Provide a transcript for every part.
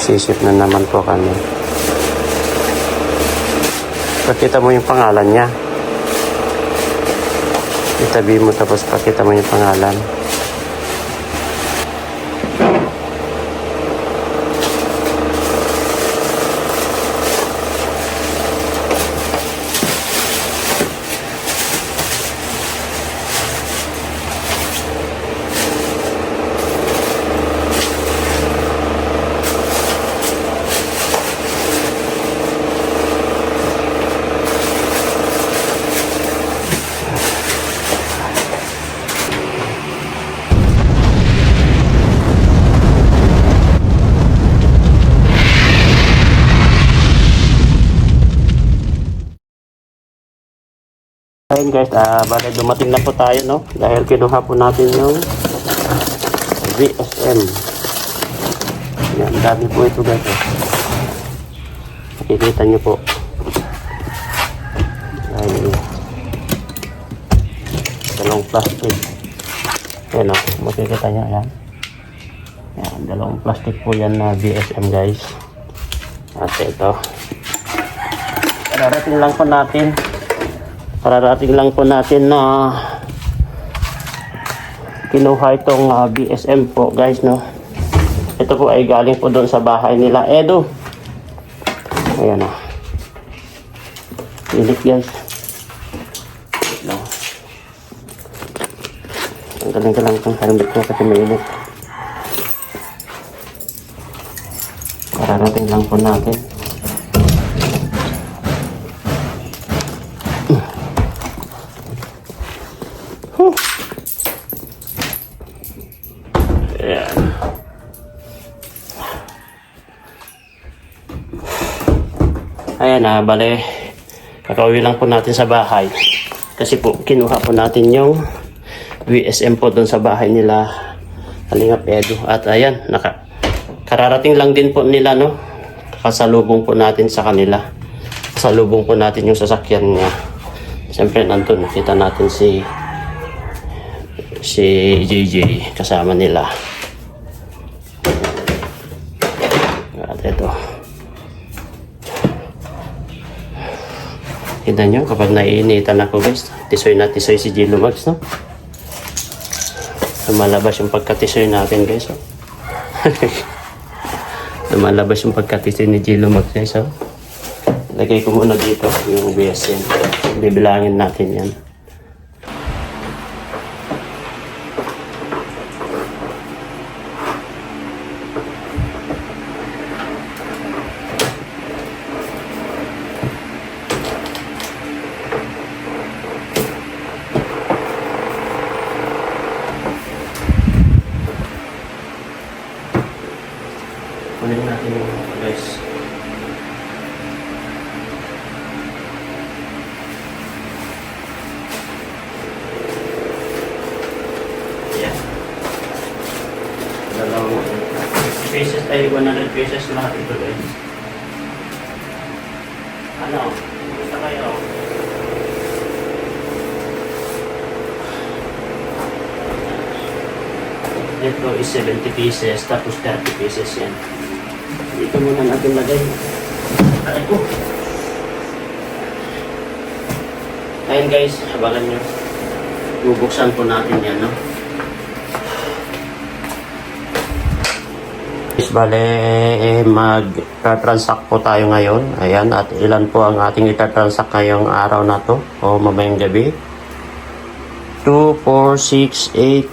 Nagsisip na naman po kami. Pakita mo yung pangalan niya. Itabi mo tapos pakita mo yung pangalan. Ayun guys, bale dumating na po tayo, no? Dahil kinuha po natin yung VSM. Yan, dami po ito guys. Makikita nyo po. Ay, dalawang plastic. Ayan o, makikita nyo. Ayan. Yan, dalawang plastic po yan na VSM guys. At ito. Kararating lang po natin na kinuha itong BSM po guys, no. Ito po ay galing po doon sa bahay nila Edo. Ayan o. Pilit guys, no. Ang galing ka lang itong helmet ko kasi mainit. Kararating lang po natin. Ayan. Ayan bale kakauwi lang po natin sa bahay kasi po kinuha po natin yung VSM po doon sa bahay nila Kalingap Edo. At ayan, kararating lang din po nila, no. Kasalubong po natin sa kanila. Kasalubong po natin yung sasakyan niya. Siyempre nandun nakita natin si JJ kasama nila. At ito, kita nyo kapag naiinitan ako guys, tisoy na tisoy si J Lumags, no? Lumalabas yung pagkatisoy natin guys, oh. Lumalabas yung pagkatisoy ni J Lumags guys, oh. Lagay ko muna dito yung BSM. Bibilangin natin yan. Kunin natin yung guys. Yeah. Dalawang pesos ay 100 pesos lahat ito guys. Ano? Gusto kayo? Ito is 70 pieces tapos 30 pieces yan. Dito muna natin lagay. Aray ko. Ayun guys, habagan nyo. Bubuksan po natin yan, no? Bale, mag-transact po tayo ngayon. Ayan, at ilan po ang ating itatransact ngayong araw na to o mamayang gabi. 2, 4, 6, 8,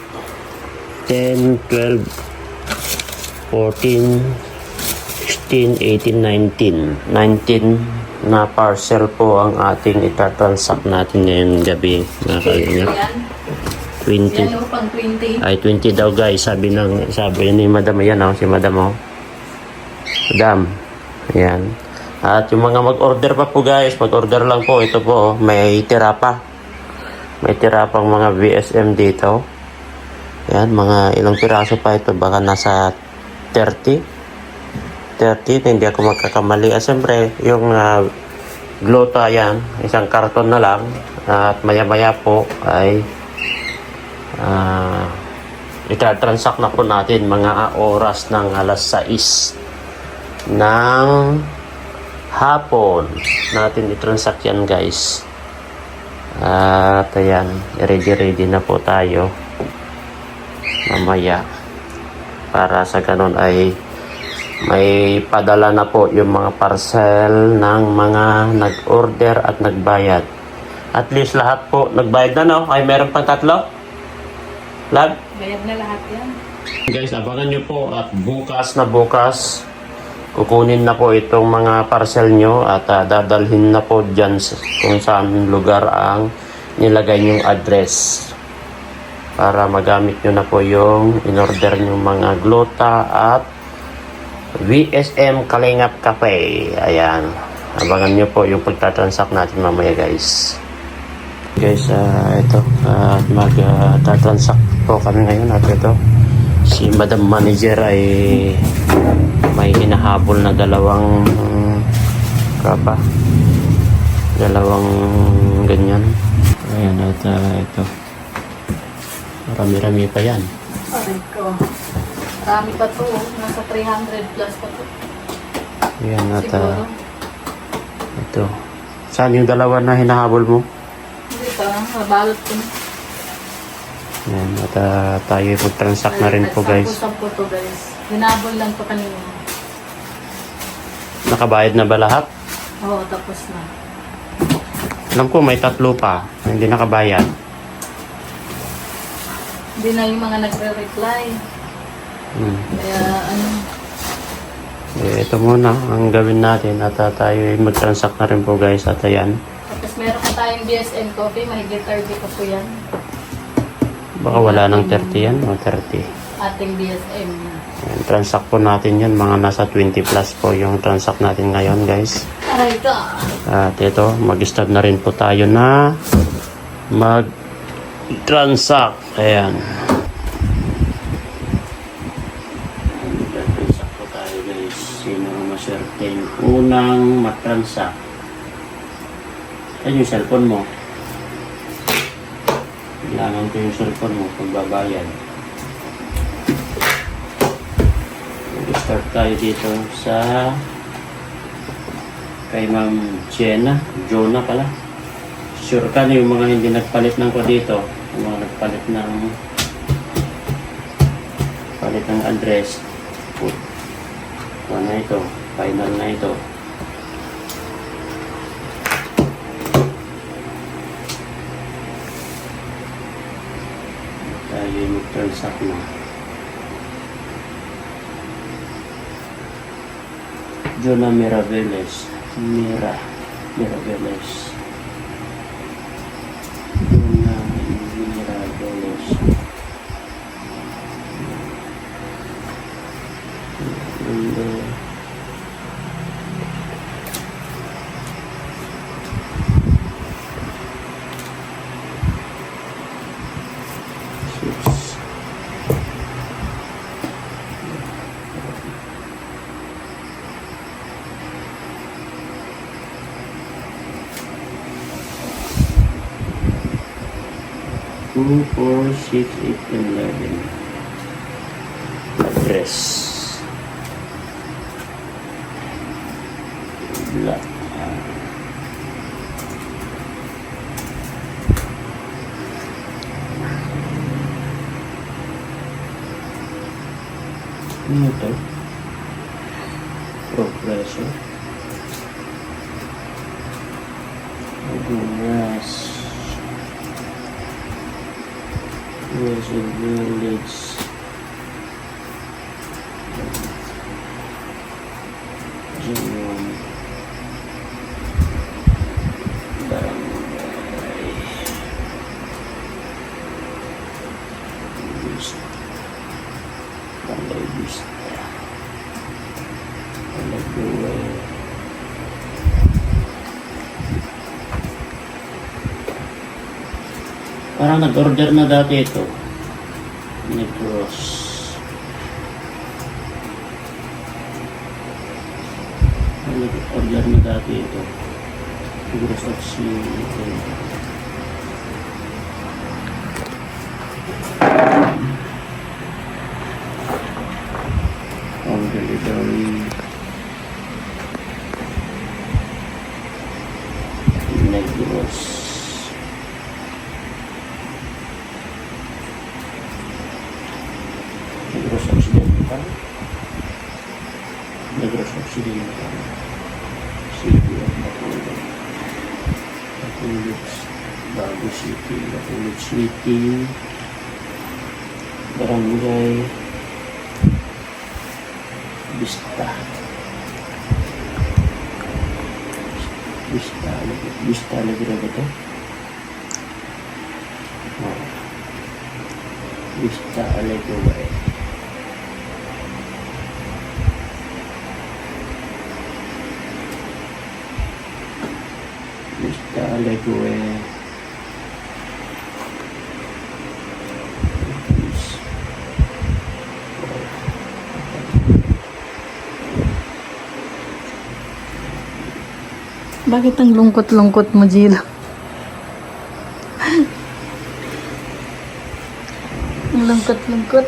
10, 12, 14, 16, 18, 19. 19 na parcel po ang ating itatransact natin ngayong gabi. Mga kalingap. 20. Ay, 20 daw guys. Sabi ni Madam. Ayan o, si Madam o. Madam. Ayan. At yung mga mag-order pa po guys, mag-order lang po. Ito po, may tira pa. May tira pang mga VSM dito. Ayan, mga ilang piraso pa ito. Baka nasa 30. Hindi ako magkakamali. Siyempre, yung glota yan, isang karton na lang. At maya-maya po ay itatransact na po natin mga oras ng alas 6. ng hapon natin i-transact yan guys. At ayan, ready na po tayo mamaya para sa ganun ay may padala na po yung mga parcel ng mga nag-order at nagbayad. At least lahat po nagbayad na, no? Ay meron pang 3? Lab? Bayad na lahat yan. Guys, abangan nyo po at bukas kukunin na po itong mga parcel nyo at dadalhin na po dyan kung saan lugar ang nilagay nyong address para magamit nyo na po yung in-order nyo mga gluta at VSM Kalingap Cafe. Ayan, abangan nyo po yung pagtatransact natin mamaya guys. Guys, ito mag-transact po kami ngayon at ito si Madam Manager ay may hinahabol na dalawang ganyan. Ayan, at ito marami-rami pa yan. Aray ko. Marami pa to. Nasa 300 plus pa to. Ayan, at Siguro. ito. Saan yung dalawa na hinahabol mo? Hindi pa. Mabalot ko na. Ayan, at tayo mag-transact na rin po guys. Sampu to guys. Hinabol lang to kanina. Nakabayad na ba lahat? Oo, tapos na. Alam ko may 3 pa na hindi nakabayad. Hindi na yung mga nagre-reply. Kaya ano. Ito muna ang gawin natin at tayo mag-transact na rin po guys at ayan. Tapos meron pa tayong BSN coffee. Mahigit 30 pa po yan. Baka wala ng 30 yan o 30. Ating BSM. Ayan, transact po natin yan. Mga nasa 20 plus po yung transact natin ngayon guys. Aray ka. At ito, mag-start na rin po tayo na mag-transact. Ayan. Mag-transact po tayo guys. Sino ang maswerte yung unang mag-transact? Ayan yung cellphone mo. Kailangan ko yung cellphone mo pagbabayad. Mag-start tayo dito sa kay Ma'am Jonah pala. Sure ka na yung mga hindi nagpalit ng ko dito. Yung mga nagpalit ng address. Ano na ito? Final na ito. Tayo mag-transact na. Jonah Miraveles. Miraveles. Jonah Miraveles. Two, 4, 6, 8, 11. Address. Black. Ano ito? Progressor. Address. Was a village. Genuine. Barangay. Barangay Vista. Barangay. Parang nag-order na dati ito. Negros. Nag-order na dati ito. Negros of City. Home delivery. Negros. Negros Occidental. Negros Occidental. City of Bacolod. Bacolod, Bago City, Bacolod City. Barangay Vista. Vista Alegre ba ito? Oh. Vista Alegre. Vista Alegre. Bakit ang lungkot-lungkot mo, Jill? Ang lungkot-lungkot.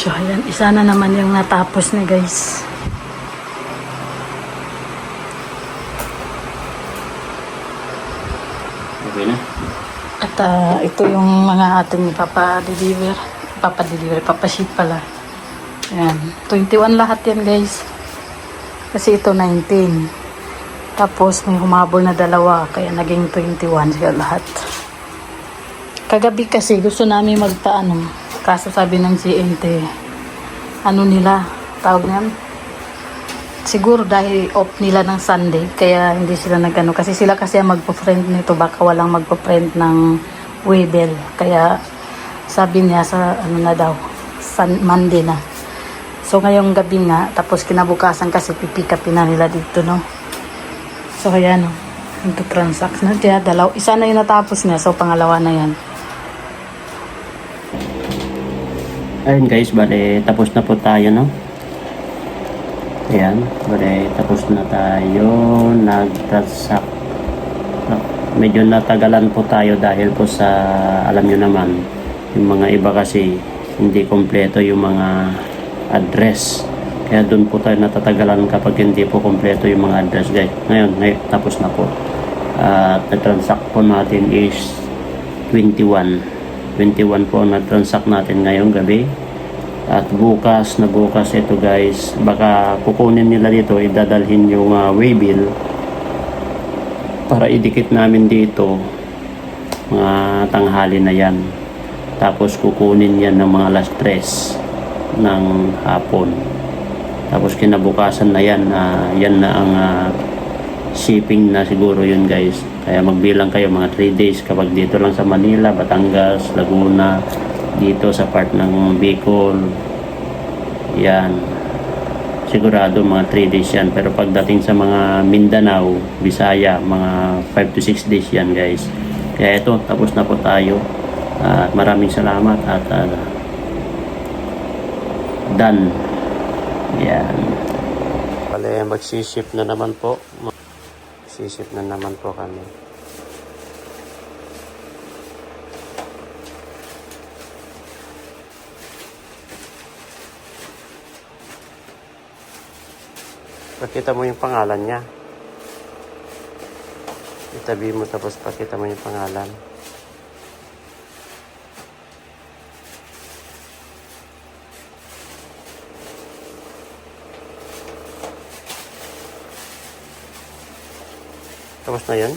So, ayan. Isa na naman yung natapos na, guys. Okay na? At ito yung mga ating papaship pala. Ayan. 21 lahat yan, guys. Kasi ito 19. Tapos may humabol na dalawa. Kaya naging 21 sila lahat. Kagabi kasi gusto namin magpaano. Kaso sabi ng CNT, ano nila, tawag niyan? Siguro dahil off nila ng Sunday, kaya hindi sila nagano. Kasi sila kasi ang magpo-print nito, baka walang magpo-print ng Webel. Kaya sabi niya sa ano na daw, Monday na. So ngayong gabi nga, tapos kinabukasan kasi pipikapin na nila dito, no? So kaya no, transact na. Kaya isa na yung natapos niya, so pangalawa na yan. Ayun guys, bale tapos na po tayo, no? Ayan, bale tapos na tayo nag-transact. Medyo natagalan po tayo dahil po sa, alam nyo naman, yung mga iba kasi hindi kompleto yung mga address. Kaya doon po tayo natatagalan kapag hindi po kompleto yung mga address, guys. Ngayon tapos na po. At na-transact po natin is 21 po ang na-transact natin ngayong gabi. At bukas ito, guys, baka kukunin nila dito, idadalhin yung waybill para idikit namin dito mga tanghali na yan. Tapos kukunin yan ng mga alas 3 ng hapon. Tapos kinabukasan na yan, yan na ang shipping na siguro yun, guys. Kaya magbilang kayo mga 3 days kapag dito lang sa Manila, Batangas, Laguna, dito sa part ng Bicol, yan, sigurado mga 3 days yan. Pero pagdating sa mga Mindanao, Visaya, mga 5 to 6 days yan, guys. Kaya ito, tapos na po tayo. At maraming salamat at done. Yan. Bale, magsiship na naman po. Magsiship na naman po kami. Pakita mo yung pangalan niya. Itabi mo tapos pakita mo yung pangalan. Tapos na yun?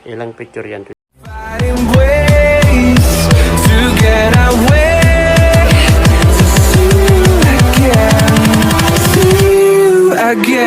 Ilang picture yan? Finding ways to get away. See you again. See you again.